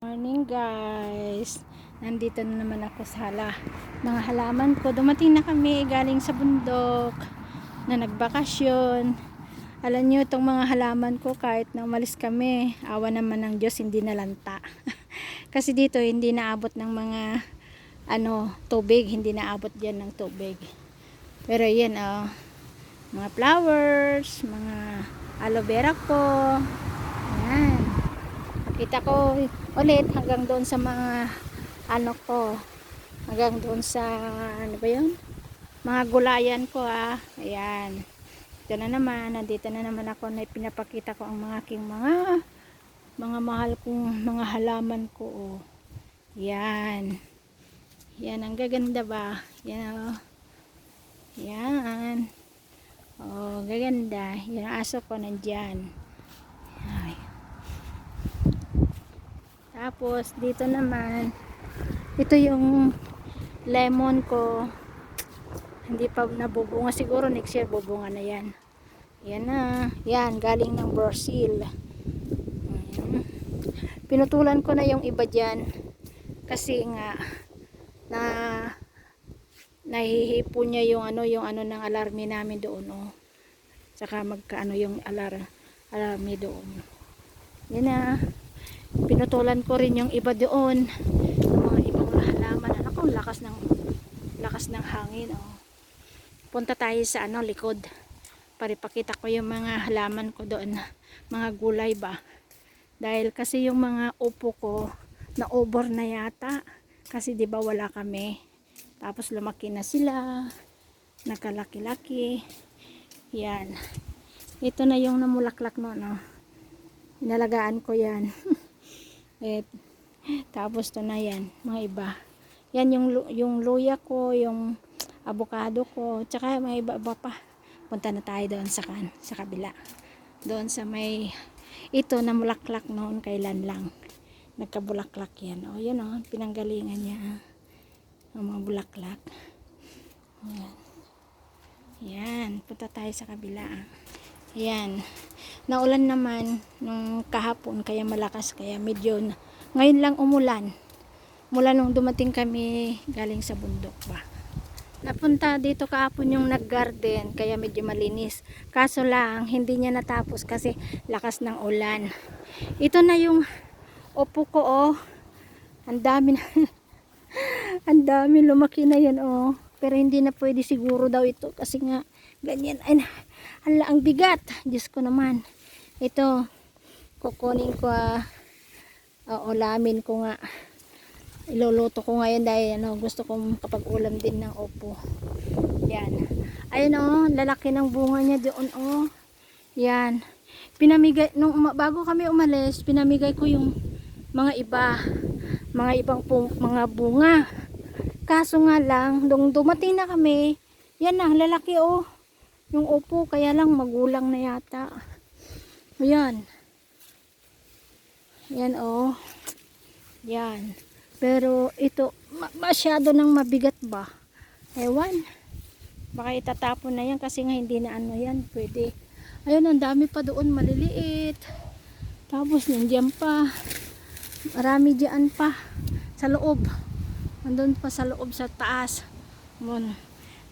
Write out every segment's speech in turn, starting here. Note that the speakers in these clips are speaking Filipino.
Morning guys, nandito na naman ako sa mga halaman ko. Dumating na kami galing sa bundok na nagbakasyon. Alam nyo itong mga halaman ko, kahit na umalis kami, awa naman ng Diyos, hindi nalanta. Kasi dito hindi naabot ng mga tubig, hindi naabot dyan ng tubig. Pero yan mga flowers, mga aloe vera ko, yan. Kita ko ulit hanggang doon sa mga hanggang doon sa mga gulayan ko ayan. Ito na naman, nandito na naman ako na pinapakita ko ang mga aking mga mahal kong mga halaman ko yan. Yan, ang gaganda ba? Yan yan. Gaganda. Yung aso ko nandyan. Tapos dito naman, ito yung lemon ko, hindi pa nabubunga, siguro next year bubunga na yan. Yan na, yan galing ng Brazil. Pinutulan ko na yung iba dyan kasi nga nahihipo niya yung ano ng alarme namin doon saka magkaano yung alarme doon. Yan na, pinutulan ko rin yung iba doon, yung mga ibang halaman. Ako, lakas ng hangin Punta tayo sa likod para ipakita ko yung mga halaman ko doon, mga gulay ba, dahil kasi yung mga upo ko na over na yata kasi di ba wala kami, tapos lumaki na sila, nakalaki-laki. Yan, ito na yung namulaklak inalagaan ko yan. Tapos to na yan, mga iba. Yan yung luya ko, yung avocado ko, tsaka may iba pa. Punta na tayo doon sa kabila. Doon sa may ito na mulaklak noon kailan lang. Nagkabulaklak yan. Yan pinanggalingan niya. Ang mga bulaklak. Yan. Yan, punta tayo sa kabila. Yan. Naulan naman nung kahapon kaya malakas, kaya medyo ngayon lang umulan. Mula nung dumating kami galing sa bundok ba. Napunta dito kahapon yung nag-garden kaya medyo malinis. Kaso lang hindi niya natapos kasi lakas ng ulan. Ito na yung upo ko Ang dami na ang dami, lumaki na yan Pero hindi na pwede siguro daw ito kasi nga ganyan. Ay, ang bigat. Diyos ko naman. Ito, kukunin ko ulamin ko nga. Iluluto ko ngayon dahil gusto kong kapag ulam din ng upo. Yan. Ayun lalaki ng bunga niya doon Yan. Pinamigay bago kami umalis, pinamigay ko yung mga ibang mga bunga. Kaso nga lang, nung dumating na kami, yan na, lalaki yung upo, kaya lang magulang na yata. Ayan. Yan Yan. Pero ito, masyado nang mabigat ba? Ewan. Baka itatapon na yan kasi nga hindi na yan, pwede. Ayun, ang dami pa doon, maliliit. Tapos nandiyan pa. Marami diyan pa. Sa loob. Andun pa sa loob sa taas.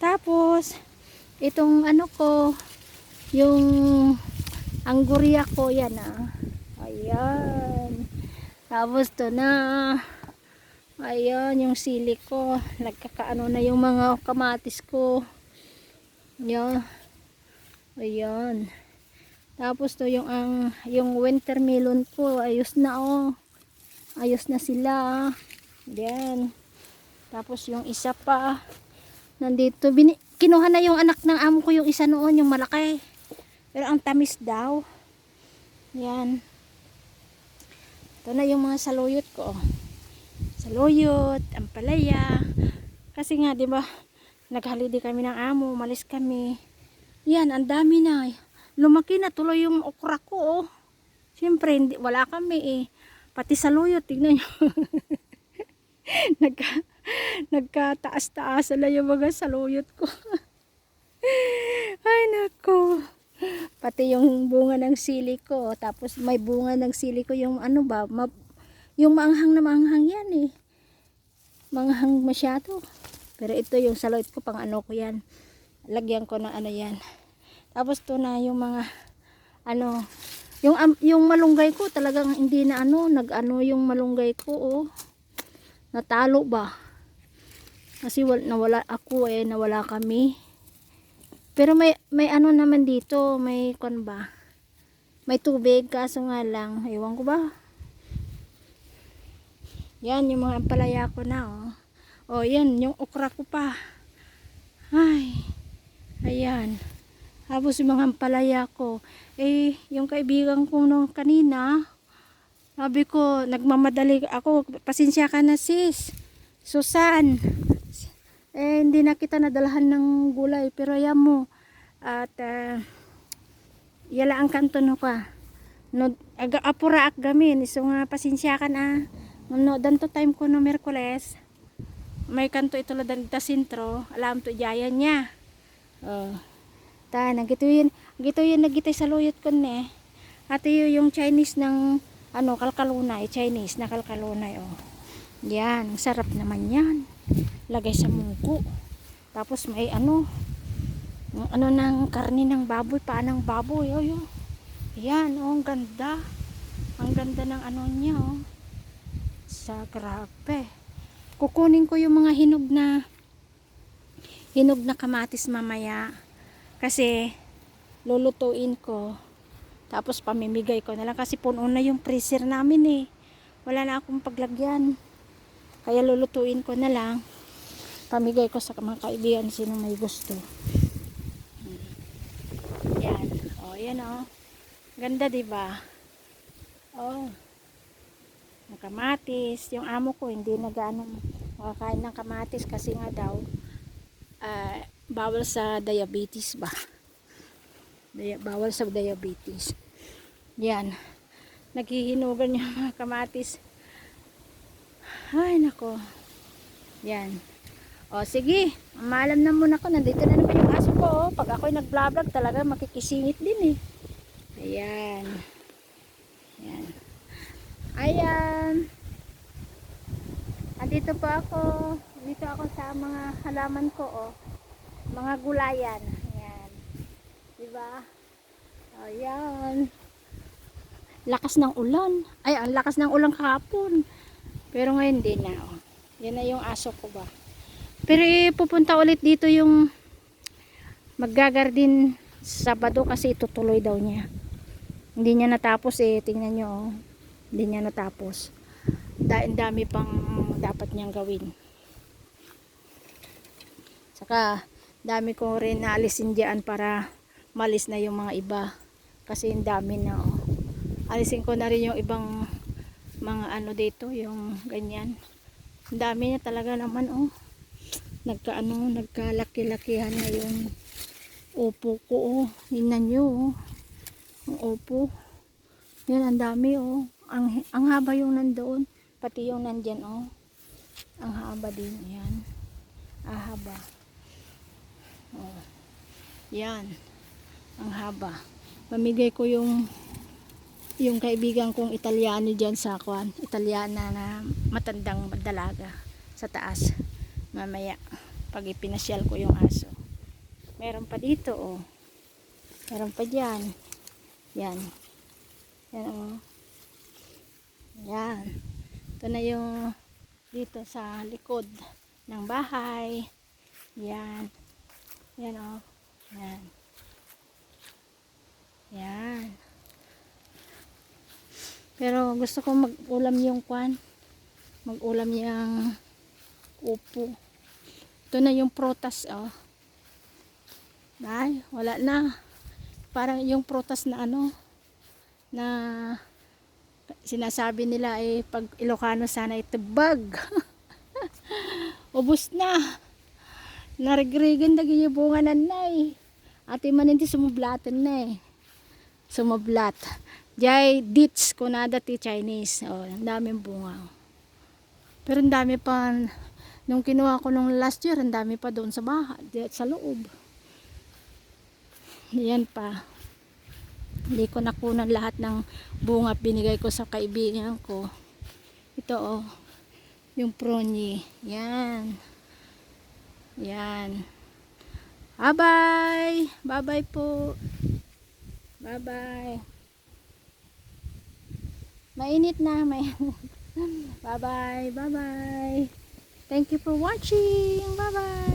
Tapos, itong ko, yung angurya ko, yan ayan. Tapos to na. Ayan, yung sili ko. Nagkakaano na yung mga kamatis ko. Yan. Ayan. Tapos to yung winter melon ko. Ayos na Ayos na sila. Yan. Tapos yung isa pa nandito, kinuha na yung anak ng amo ko yung isa noon, yung malaki. Pero ang tamis daw. Yan. Ito na yung mga saluyot ko. Saluyot, ampalaya. Kasi nga, 'di ba? Naghaliday kami ng amo, malis kami. Yan, ang dami na. Lumaki na tuloy yung okra ko Siyempre, wala kami Pati saluyot, tignan niyo. Nagkataas-taas na yung mga saluyot ko. Ay nako, pati yung bunga ng sili ko, tapos may bunga ng sili ko yung Yung maanghang na maanghang yan eh. Maanghang masyado. Pero ito yung saluyot ko, pang ano ko yan. Lagyan ko ng ano yan. Tapos to na yung mga ano, yung malunggay ko talagang hindi na ano, nag-ano yung malunggay ko oh. Natalo ba? Kasi nawala ako eh, nawala kami. Pero may ano naman dito, may kon ba? May tubig kaso nga lang, ewan ko ba? Yan yung mga ampalaya ko na oh. Oh, yan yung okra ko pa. Ay. Ayan. Tapos yung mga ampalaya ko. Eh, yung kaibigan ko nung kanina, sabi ko, nagmamadali ako, pasensya ka na sis. Susan. Eh, hindi na kita nadalahan ng gulay. Pero ayan mo. At, yala ang kanto no ka. No, apura ak gamin. So nga, pasensya ka na. No, danto time ko no Merkules. May kanto ito la da sintro. Alam to jayan niya. Oh. Ta, nagituyin nagitay sa luyot ko ne. At yung Chinese ng ano, kalkalunay, Chinese na kalkalunay oh. Yan, sarap naman yan. Lagay sa mungko. Tapos may ano ng karne ng baboy, paanang baboy oh, yun. Yan, oh, ang ganda. Ang ganda ng ano niya oh. Sa grabe. Kukunin ko yung mga hinog na kamatis mamaya. Kasi lulutuin ko. Tapos pamimigay ko na lang kasi puno na yung freezer namin eh. Wala na akong paglagyan. Kaya lulutuin ko na lang. Pamigay ko sa mga kaibigan sino may gusto. Yan. Oh, yan oh. Ganda 'di ba? Oh. Ng kamatis. Yung amo ko hindi nagaano makakain ng kamatis kasi nga daw bawal sa diabetes ba. Bawal sa diabetes. Yan. Naghihinugan yung mga kamatis. Ay nako. Yan. O sige, maalam na muna ako. Nandito na naman yung aso ko. Oh. Pag ako'y nag-vlog talaga makikisingit din eh. Ayan. Ayan. Ayan. Andito po ako. Dito ako sa mga halaman ko oh. Mga gulayan. Ayan. Diba? Ayan. Lakas ng ulan. Ay, ang lakas ng ulan kahapon. Pero ngayon din na oh. Yan na yung aso ko ba. Pero pupunta ulit dito yung maggagardin Sabado kasi itutuloy daw niya. Hindi niya natapos eh. Tingnan nyo oh. Hindi niya natapos. Dami pang dapat niyang gawin. Saka dami ko rin naalisin diyan para malis na yung mga iba. Kasi yung dami na oh. Alisin ko na rin yung ibang mga ano dito. Yung ganyan. Ang dami niya talaga naman oh. Nagkalaki-lakihan na yung upo ko oh. Tingnan nyo oh. Ang upo. Yan ang dami oh. Ang haba yung nandoon. Pati yung nandyan oh. Ang haba din. Yan. Haba. Oh. Yan. Ang haba. Pamigay ko yung kaibigan kong Italiano dyan sa kwan. Italiana na matandang dalaga sa taas. Mamaya pag ipinasyal ko yung aso. Meron pa dito oh. Meron pa dyan. Yan. Yan oh. Yan. Ito na yung dito sa likod ng bahay. Yan. Yan oh. Yan. Yan. Pero gusto ko mag-ulam yung kwan. Mag-ulam yung upo. Ito na yung prutas oh. Ay, wala na. Parang yung prutas na ano na sinasabi nila eh pag Ilocano sana itubag. Ubus na. Narigrigan dagi yung bunga na eh. Ati man hindi sumublatan na eh. Sumublat. Jay dits ko na dati Chinese. Oh, ang daming bunga. Pero ang dami pa nung kinuha ko nung last year, ang dami pa doon sa bahay, sa loob. Yan pa. Hindi ko nakunan lahat ng bunga binigay ko sa kaibigan ko. Ito oh, yung prony. Yan. Yan. Bye-bye. Bye-bye po. Bye-bye. Mainit na. Bye-bye. Bye-bye. Thank you for watching. Bye-bye.